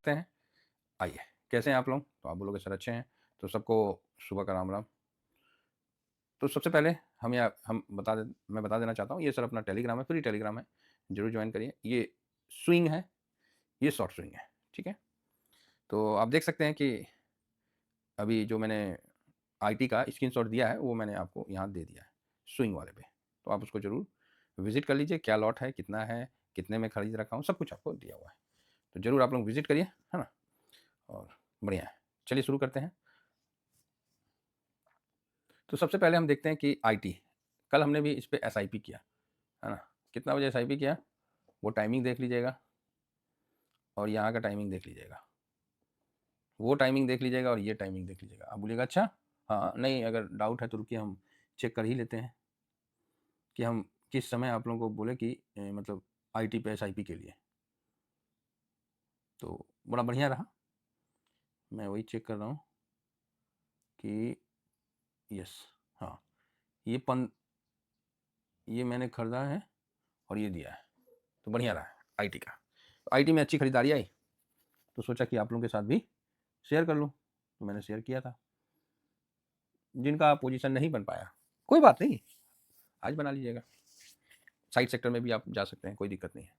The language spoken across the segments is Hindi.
सकते हैं। आइए, कैसे हैं आप लोग? तो आप बोलोगे सर अच्छे हैं। तो सबको सुबह का राम राम। तो सबसे पहले मैं बता देना चाहता हूँ, ये सर अपना टेलीग्राम है, फ्री टेलीग्राम है, ज़रूर जॉइन करिए। ये स्विंग है, ये शॉर्ट स्विंग है, ठीक है? तो आप देख सकते हैं कि अभी जो मैंने आईटी का स्क्रीनशॉट दिया है, वो मैंने आपको यहाँ दे दिया है, स्विंग वाले पे। तो आप उसको ज़रूर विज़िट कर लीजिए, क्या लॉट है, कितना है, कितने में खरीद रखा हूँ, सब कुछ आपको दिया हुआ है। तो ज़रूर आप लोग विज़िट करिए, है ना? और बढ़िया है। चलिए शुरू करते हैं। तो सबसे पहले हम देखते हैं कि आईटी, कल हमने भी इस पे एसआईपी किया, है ना? कितना बजे एसआईपी किया, वो टाइमिंग देख लीजिएगा और यहाँ का टाइमिंग देख लीजिएगा। वो टाइमिंग देख लीजिएगा और ये टाइमिंग देख लीजिएगा। आप बोलिएगा अच्छा, हाँ, नहीं अगर डाउट है तो रुकिए हम चेक कर ही लेते हैं कि हम किस समय आप लोगों को बोले कि मतलब आईटी पे एसआईपी के लिए। तो बड़ा बढ़िया रहा। मैं वही चेक कर रहा हूँ कि यस, हाँ, ये मैंने खरीदा है और ये दिया है, तो बढ़िया रहा है आईटी का। तो आईटी में अच्छी खरीदारी आई, तो सोचा कि आप लोगों के साथ भी शेयर कर लूँ, तो मैंने शेयर किया था। जिनका पोजीशन नहीं बन पाया, कोई बात नहीं, आज बना लीजिएगा। साइड सेक्टर में भी आप जा सकते हैं, कोई दिक्कत नहीं है।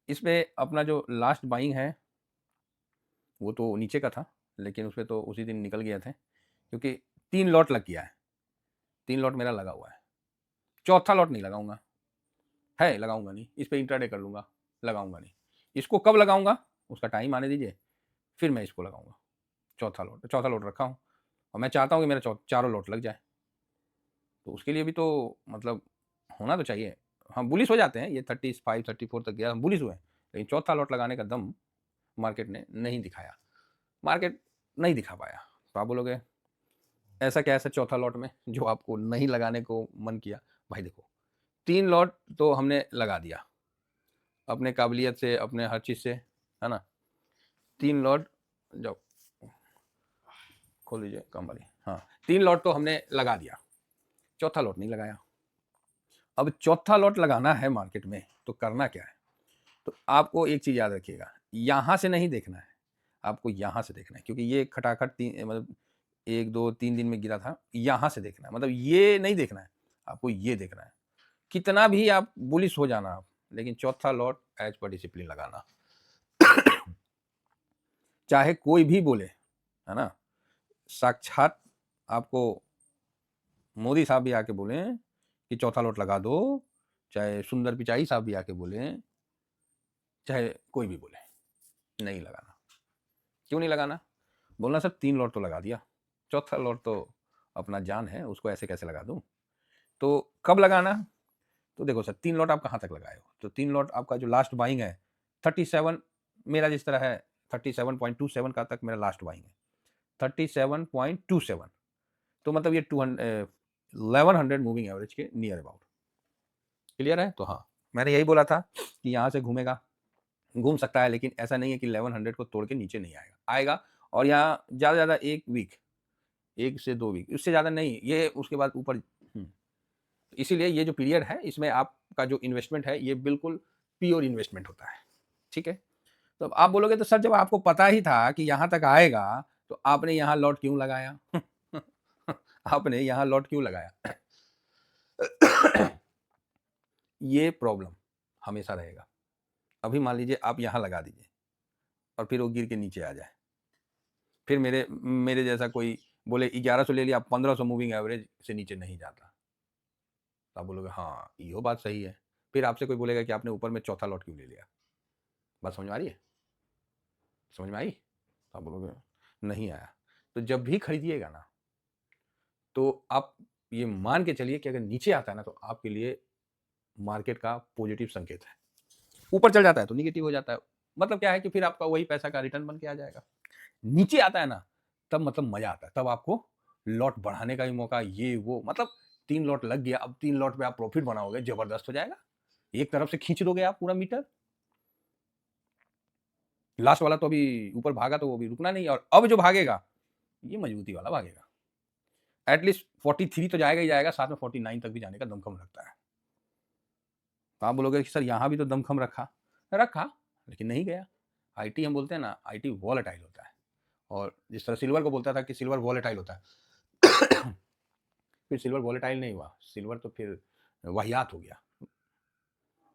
इसमें अपना जो लास्ट बाइंग है वो तो नीचे का था, लेकिन उसमें तो उसी दिन निकल गया थे, क्योंकि 3 लॉट लग गया है। 3 लॉट मेरा लगा हुआ है, चौथा लॉट नहीं लगाऊंगा, है लगाऊंगा नहीं, इस पर इंट्राडे कर लूंगा, लगाऊंगा नहीं। इसको कब लगाऊंगा, उसका टाइम आने दीजिए, फिर मैं इसको लगाऊंगा। चौथा लॉट रखा हूँ और मैं चाहता हूँ कि मेरा चारों लॉट लग जाए। तो उसके लिए भी तो मतलब होना तो चाहिए। हम बुलिश हो जाते हैं, ये 35-34 तक गया, हम बुलिश हुए, लेकिन चौथा लॉट लगाने का दम मार्केट ने नहीं दिखाया, मार्केट नहीं दिखा पाया। तो आप बोलोगे ऐसा क्या ऐसा चौथा लॉट में जो आपको नहीं लगाने को मन किया? भाई देखो, 3 लॉट तो हमने लगा दिया अपने काबिलियत से, अपने हर चीज़ से, है ना? 3 लॉट, जाओ खोल लीजिए काम वाली, हाँ, 3 लॉट तो हमने लगा दिया, चौथा लॉट नहीं लगाया। अब चौथा लॉट लगाना है मार्केट में, तो करना क्या है? तो आपको एक चीज़ याद रखिएगा, यहाँ से नहीं देखना है, आपको यहाँ से देखना है, क्योंकि ये खटाखट मतलब 1-2-3 दिन में गिरा था, यहाँ से देखना है, मतलब ये नहीं देखना है, आपको ये देखना है। कितना भी आप बुलिश हो जाना आप, लेकिन चौथा लॉट एज पर डिसिप्लिन लगाना। चाहे कोई भी बोले, है ना? साक्षात आपको मोदी साहब भी आके बोले कि चौथा लॉट लगा दो, चाहे सुंदर पिचाई साहब भी आके बोले, चाहे कोई भी बोले, नहीं लगाना। क्यों नहीं लगाना? बोलना सर 3 लॉट तो लगा दिया, चौथा लॉट तो अपना जान है, उसको ऐसे कैसे लगा दूं? तो कब लगाना? तो देखो सर, 3 लॉट आप कहाँ तक लगाए हो? तो 3 लॉट आपका जो लास्ट बाइंग है 37, मेरा जिस तरह है 37.27 का तक मेरा लास्ट बाइंग है, 37.27, तो मतलब ये 1100 मूविंग एवरेज के नियर अबाउट। क्लियर है? तो हाँ, मैंने यही बोला था कि यहाँ से घूमेगा, घूम सकता है, लेकिन ऐसा नहीं है कि 1100 को तोड़ के नीचे नहीं आएगा, आएगा। और यहाँ ज़्यादा से ज़्यादा 1 वीक, 1 से 2 वीक, उससे ज़्यादा नहीं, ये उसके बाद ऊपर। इसीलिए ये जो पीरियड है, इसमें आपका जो इन्वेस्टमेंट है ये बिल्कुल प्योर इन्वेस्टमेंट होता है, ठीक है? तो अब आप बोलोगे तो सर जब आपको पता ही था कि यहाँ तक आएगा, तो आपने यहाँ लॉट क्यों लगाया? आपने यहाँ लॉट क्यों लगाया? ये प्रॉब्लम हमेशा रहेगा। अभी मान लीजिए आप यहाँ लगा दीजिए और फिर वो गिर के नीचे आ जाए, फिर मेरे मेरे जैसा कोई बोले 1100 ले लिया, 1500 मूविंग एवरेज से नीचे नहीं जाता, तो आप बोलोगे हाँ, ये बात सही है। फिर आपसे कोई बोलेगा कि आपने ऊपर में चौथा लॉट क्यों ले लिया? बात समझ में आ रही है? समझ में आई? तो आप बोलोगे नहीं आया। तो जब भी खरीदिएगा ना, तो आप ये मान के चलिए कि अगर नीचे आता है ना, तो आपके लिए मार्केट का पॉजिटिव संकेत है। ऊपर चल जाता है तो निगेटिव हो जाता है, मतलब क्या है कि फिर आपका वही पैसा का रिटर्न बन के आ जाएगा। नीचे आता है ना, तब मतलब मजा आता है, तब आपको लॉट बढ़ाने का भी मौका, ये वो, मतलब 3 लॉट लग गया, अब 3 लॉट पे आप प्रॉफिट बनाओगे, जबरदस्त हो जाएगा। एक तरफ से खींच दोगे आप पूरा मीटर। लास्ट वाला तो अभी ऊपर भागा तो वो भी रुकना नहीं, और अब जो भागेगा ये मजबूती वाला भागेगा, एटलीस्ट 43 तो जाएगा ही जाएगा, साथ में 49 तक भी जाने का दमखम रखता है। तो आप बोलोगे कि सर यहाँ भी तो दमखम रखा, रखा, लेकिन नहीं गया। आईटी हम बोलते हैं ना, आईटी वॉलेटाइल होता है, और जिस तरह सिल्वर को बोलता था कि सिल्वर वॉलेटाइल होता है फिर सिल्वर वॉलेटाइल नहीं हुआ, सिल्वर तो फिर वाहियात हो गया।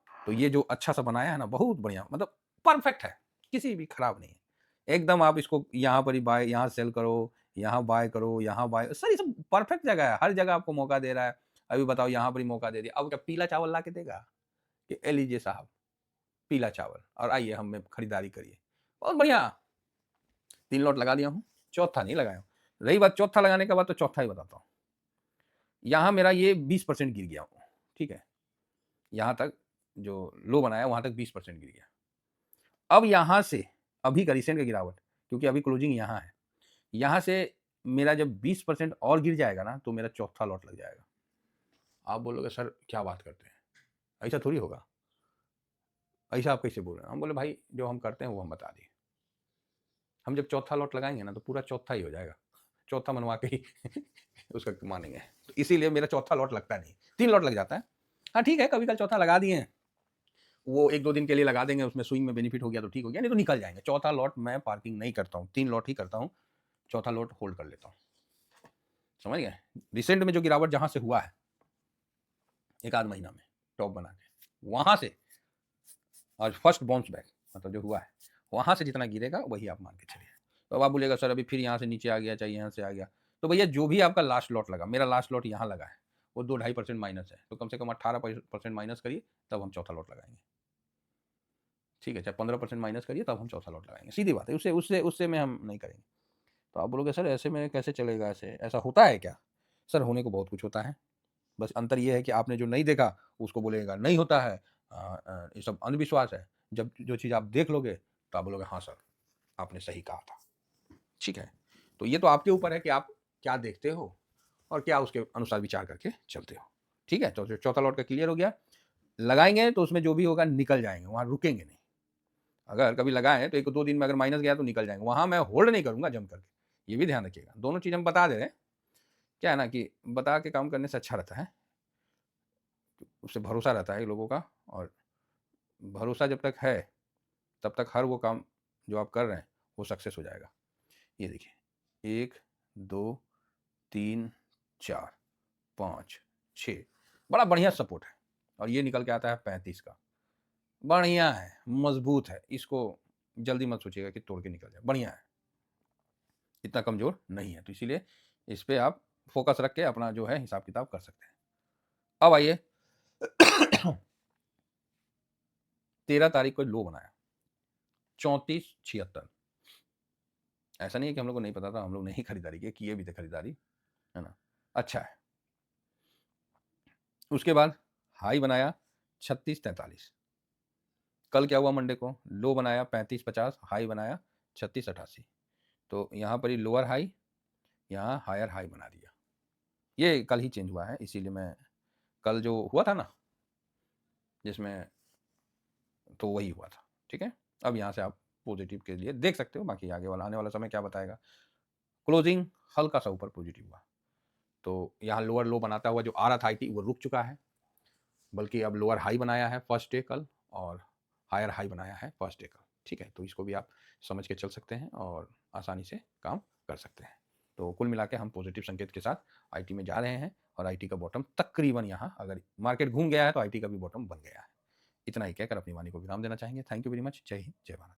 तो ये जो अच्छा सा बनाया है ना, बहुत बढ़िया, मतलब परफेक्ट है, किसी भी खराब नहीं है एकदम। आप इसको यहाँ पर ही बाय, यहाँ सेल करो, यहाँ बाय करो, यहाँ बाय, सर ये सब परफेक्ट जगह है, हर जगह आपको मौका दे रहा है। अभी बताओ यहाँ पर ही मौका दे दिया, अब क्या पीला चावल ला के देगा कि ए लीजिए साहब पीला चावल और आइए हमें खरीदारी करिए। बहुत बढ़िया, 3 लॉट लगा दिया हूँ, चौथा नहीं लगाया हूँ। रही बात चौथा लगाने के बाद, तो चौथा ही बताता हूँ। यहाँ मेरा ये 20% गिर गया, ठीक है, यहाँ तक जो लो बनाया वहाँ तक 20% गिर गया। अब यहाँ से अभी का रिसेंट का गिरावट, क्योंकि अभी क्लोजिंग यहाँ है, यहाँ से मेरा जब 20% और गिर जाएगा ना, तो मेरा चौथा लॉट लग जाएगा। आप बोलोगे सर क्या बात करते हैं, ऐसा थोड़ी होगा, ऐसा आप कैसे बोल रहे हैं? हम बोले भाई जो हम करते हैं वो हम बता दिए, हम जब चौथा लॉट लगाएंगे ना तो पूरा चौथा ही हो जाएगा, चौथा मनवा के ही उसका मानेंगे। तो इसीलिए मेरा चौथा लॉट लगता नहीं, 3 लॉट लग जाता है। हाँ ठीक है, कभी कल चौथा लगा दिए हैं, वो 1-2 दिन के लिए लगा देंगे, उसमें स्विंग में बेनिफिट हो गया तो ठीक हो गया, नहीं तो निकल जाएंगे। चौथा लॉट मैं पार्किंग नहीं करता हूँ, 3 लॉट ही करता हूँ, चौथा लॉट होल्ड कर लेता हूँ। समझ गए? रिसेंट में जो गिरावट जहां से हुआ है 1 आध महीना में टॉप बना के, वहां से और फर्स्ट बाउंस बैक मतलब जो हुआ है, वहां से जितना गिरेगा वही आप मान के चलिए। तो अब आप बोलेगा सर अभी फिर यहाँ से नीचे आ गया, चाहिए यहाँ से आ गया, तो भैया जो भी आपका लास्ट लॉट लगा, मेरा लास्ट लॉट यहाँ लगा है, वो 2-2.5% माइनस है, तो कम से कम 18% माइनस करिए तब हम चौथा लॉट लगाएंगे। ठीक है, चाहे 15% माइनस करिए तब हम चौथा लॉट लगाएंगे, सीधी बात है, उससे उससे उससे में हम नहीं करेंगे। तो आप बोलोगे सर ऐसे में कैसे चलेगा, ऐसे ऐसा होता है क्या? सर होने को बहुत कुछ होता है, बस अंतर ये है कि आपने जो नहीं देखा उसको बोलेगा नहीं होता है, ये सब अंधविश्वास है। जब जो चीज़ आप देख लोगे तो आप बोलोगे हाँ सर आपने सही कहा था। ठीक है, तो ये तो आपके ऊपर है कि आप क्या देखते हो और क्या उसके अनुसार विचार करके चलते हो। ठीक है, तो जो चौथा लॉट का क्लियर हो गया, लगाएंगे तो उसमें जो भी होगा निकल जाएंगे, वहाँ रुकेंगे नहीं। अगर कभी लगाएं तो 1-2 दिन में अगर माइनस गया तो निकल जाएंगे, वहाँ मैं होल्ड नहीं करूंगा जम करके, ये भी ध्यान रखिएगा। दोनों चीज़ हम बता दे रहे हैं, क्या है ना कि बता के काम करने से अच्छा रहता है, उससे भरोसा रहता है लोगों का, और भरोसा जब तक है तब तक हर वो काम जो आप कर रहे हैं वो सक्सेस हो जाएगा। ये देखिए 1 2 3 4 5 6, बड़ा बढ़िया सपोर्ट है, और ये निकल के आता है 35 का, बढ़िया है, मजबूत है, इसको जल्दी मत सोचिएगा कि तोड़ के निकल जाए, बढ़िया है, इतना कमजोर नहीं है। तो इसीलिए इस पर आप फोकस रख के अपना जो है हिसाब किताब कर सकते हैं। अब आइए 13 तारीख को लो बनाया 34.76, ऐसा नहीं है कि हम लोग को नहीं पता था, हम लोग नहीं खरीदारी किए भी थे खरीदारी, है ना, अच्छा है। उसके बाद हाई बनाया 36.43, कल क्या हुआ मंडे को, लो बनाया 35.50, हाई बनाया 36.88, तो यहाँ पर ही लोअर हाई, यहाँ हायर हाई बना दिया। ये कल ही चेंज हुआ है, इसीलिए मैं कल जो हुआ था ना जिसमें, तो वही हुआ था। ठीक है, अब यहाँ से आप पॉजिटिव के लिए देख सकते हो, बाकी आगे वाला आने वाला समय क्या बताएगा। क्लोजिंग हल्का सा ऊपर पॉजिटिव हुआ, तो यहाँ लोअर लो बनाता हुआ जो आ रहा था आईटी वो रुक चुका है, बल्कि अब लोअर हाई बनाया है फर्स्ट डे कल, और हायर हाई बनाया है फर्स्ट डे कल। ठीक है, तो इसको भी आप समझ के चल सकते हैं और आसानी से काम कर सकते हैं। तो कुल मिला के हम पॉजिटिव संकेत के साथ आईटी में जा रहे हैं, और आईटी का बॉटम तकरीबन यहाँ, अगर मार्केट घूम गया है तो आईटी का भी बॉटम बन गया है। इतना ही कहकर अपनी वाणी को विराम देना चाहेंगे। थैंक यू वेरी मच, जय हिंद, जय भारत।